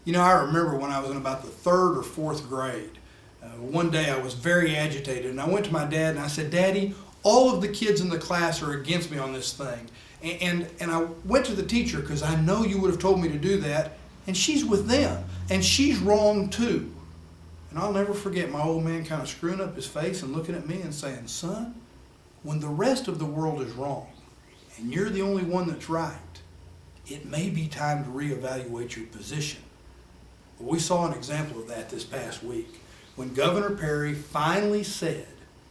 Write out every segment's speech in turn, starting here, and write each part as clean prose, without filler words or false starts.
You know, I remember when I was in about the third or fourth grade, one day I was very agitated and I went to my dad and I said, "Daddy, all of the kids in the class are against me on this thing." And I went to the teacher because I know you would have told me to do that, and she's with them, and she's wrong too. And I'll never forget my old man kind of screwing up his face and looking at me and saying, "Son, when the rest of the world is wrong and you're the only one that's right, it may be time to reevaluate your position." Well, we saw an example of that this past week when Governor Perry finally said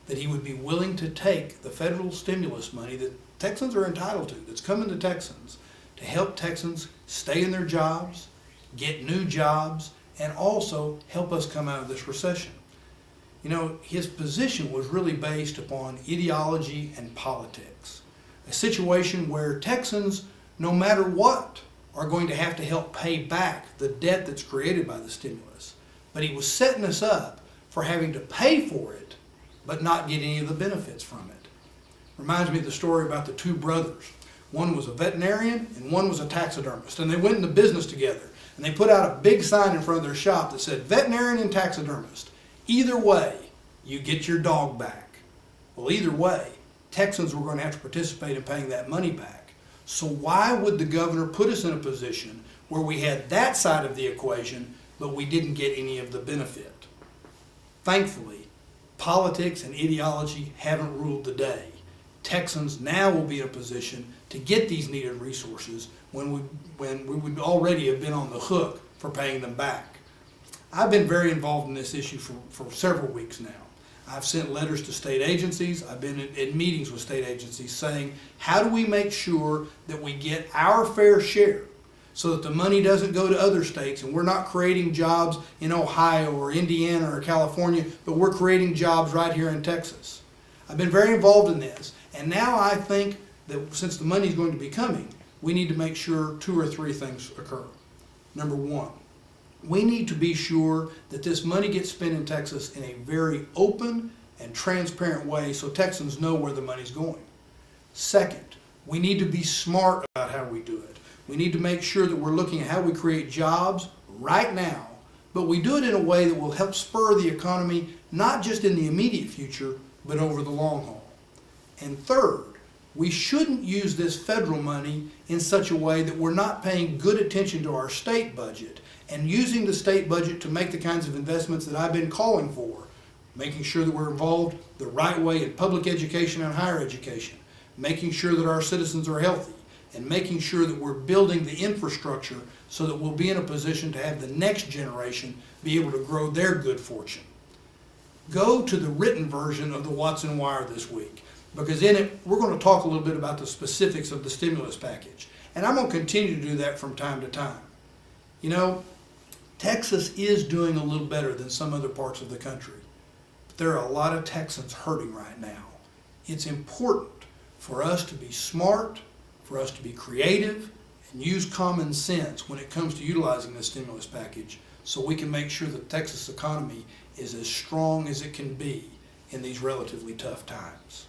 that he would be willing to take the federal stimulus money that Texans are entitled to, that's coming to Texans, to help Texans stay in their jobs, get new jobs, and also help us come out of this recession. You know, his position was really based upon ideology and politics, a situation where Texans, no matter what, are going to have to help pay back the debt that's created by the stimulus. But he was setting us up for having to pay for it, but not get any of the benefits from it. Reminds me of the story about the two brothers. One was a veterinarian and one was a taxidermist, and they went into business together. And they put out a big sign in front of their shop that said, "Veterinarian and taxidermist. Either way, you get your dog back." Well, either way, Texans were going to have to participate in paying that money back. So why would the governor put us in a position where we had that side of the equation, but we didn't get any of the benefit? Thankfully, politics and ideology haven't ruled the day. Texans now will be in a position to get these needed resources when we would already have been on the hook for paying them back. I've been very involved in this issue for several weeks now. I've sent letters to state agencies. I've been in meetings with state agencies saying, how do we make sure that we get our fair share so that the money doesn't go to other states and we're not creating jobs in Ohio or Indiana or California, but we're creating jobs right here in Texas. I've been very involved in this, and now I think that since the money is going to be coming, we need to make sure 2 or 3 things occur. Number one, we need to be sure that this money gets spent in Texas in a very open and transparent way so Texans know where the money's going. Second, we need to be smart about how we do it. We need to make sure that we're looking at how we create jobs right now, but we do it in a way that will help spur the economy, not just in the immediate future, but over the long haul. And third, we shouldn't use this federal money in such a way that we're not paying good attention to our state budget and using the state budget to make the kinds of investments that I've been calling for, making sure that we're involved the right way in public education and higher education, making sure that our citizens are healthy, and making sure that we're building the infrastructure so that we'll be in a position to have the next generation be able to grow their good fortune. Go to the written version of the Watson Wire this week, because in it we're going to talk a little bit about the specifics of the stimulus package. And I'm going to continue to do that from time to time. You know, Texas is doing a little better than some other parts of the country. But there are a lot of Texans hurting right now. It's important for us to be smart, for us to be creative, and use common sense when it comes to utilizing the stimulus package so we can make sure that the Texas economy is as strong as it can be in these relatively tough times.